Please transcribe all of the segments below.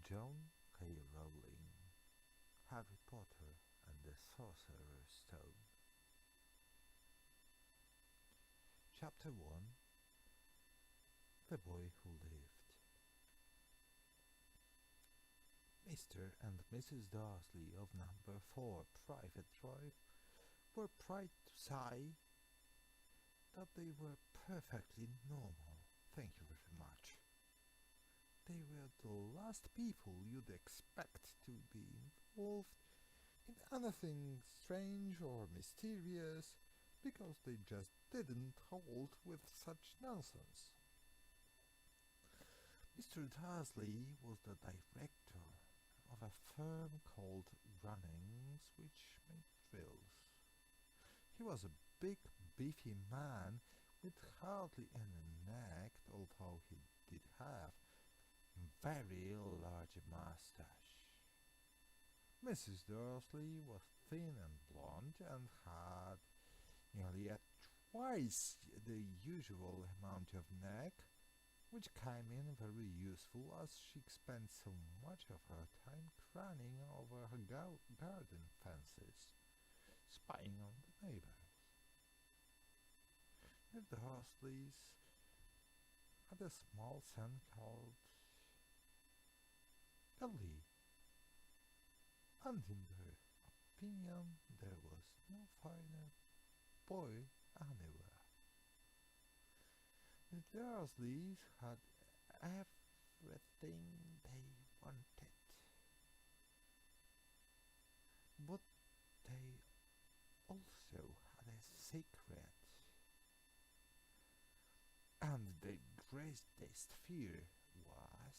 John K Rowling, Harry Potter and the Sorcerer's Stone. Chapter 1. The Boy Who Lived. Mr. and Mrs. Darcy of number 4 Private Drive were proud to say that they were perfectly normal. Thank you very much. They were the last people you'd expect to be involved in anything strange or mysterious, because they just didn't hold with such nonsense. Mr. Darcy was the director of a firm called Runnings, which made drills. He was a big, beefy man with hardly any neck, although he did have very large mustache. Mrs. Darcy was thin and blonde and had nearly twice the usual amount of neck, which came in very useful as she spent so much of her time craning over her garden fences, spying on the neighbors. The Dursleys had a small son called Billy, and in their opinion there was no finer boy anywhere. The Dursleys had everything they wanted, but they also had a secret, and the greatest fear was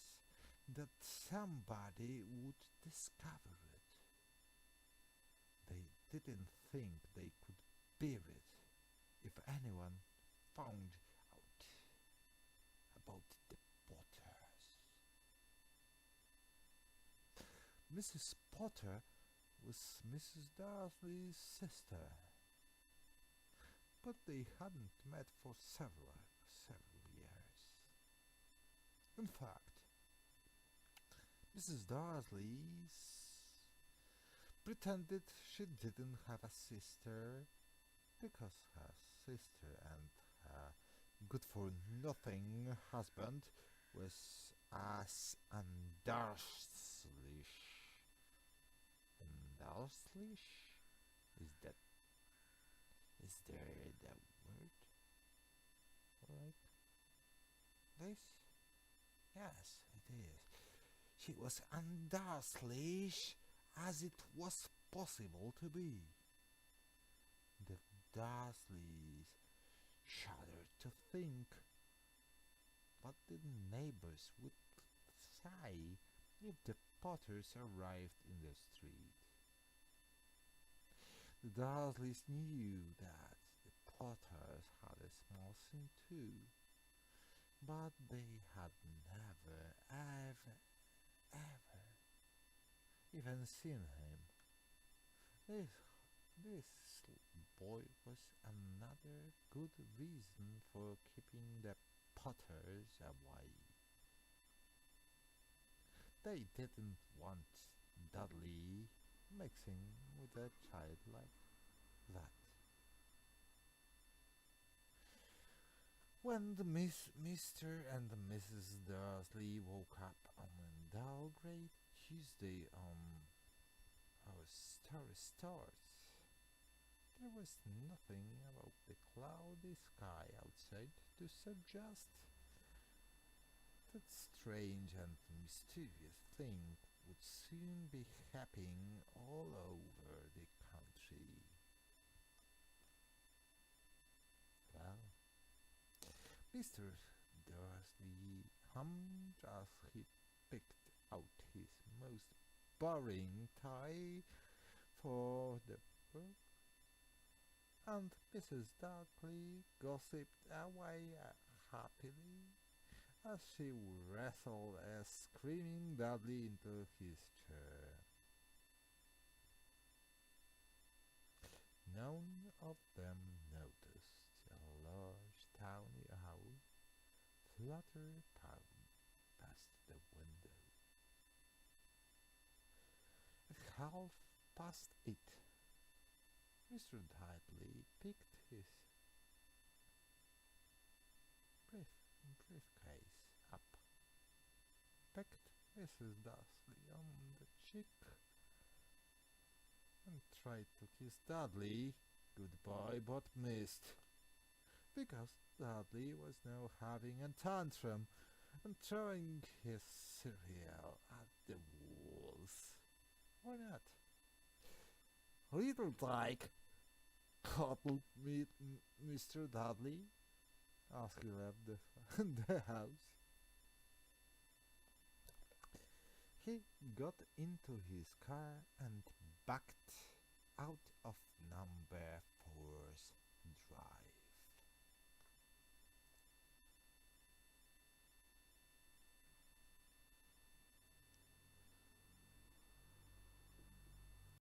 that somebody would discover it. They didn't think they could bear it if anyone found out about the Potters. Mrs. Potter was Mrs. Darcy's sister, but they hadn't met for several years. In fact, Mrs. Darcy pretended she didn't have a sister because her sister and her good-for-nothing husband was as undarslish. Undarslish? Is there the word? Like this? Yes, it is. She was undarslish as it was possible to be. The Dursleys shuddered to think what the neighbors would say if the Potters arrived in the street. The Dursleys knew that the Potters had a small son too, but they had never, ever even seen him. This boy was another good reason for keeping the Potters away. They didn't want Dudley mixing with a child like that. When the Mr. and Mrs. Dursley woke up on a dull grey Tuesday on our story starts, there was nothing about the cloudy sky outside to suggest that strange and mysterious thing would soon be happening all over the country. Well, Mr. Dursley hummed as he picked out his most boring tie for the book, and Mrs. Darcy gossiped away happily as she wrestled a screaming Dudley into his chair. None of them noticed a large tawny owl flutter past the window. 8:30. Mr. Dudley picked his briefcase up, pecked Mrs. Dudley on the cheek, and tried to kiss Dudley goodbye, but missed, because Dudley was now having a tantrum and throwing his cereal at the walls. Why not? Little Dyke, cuddle me, Mr. Dudley, as he left the house. He got into his car and backed out of number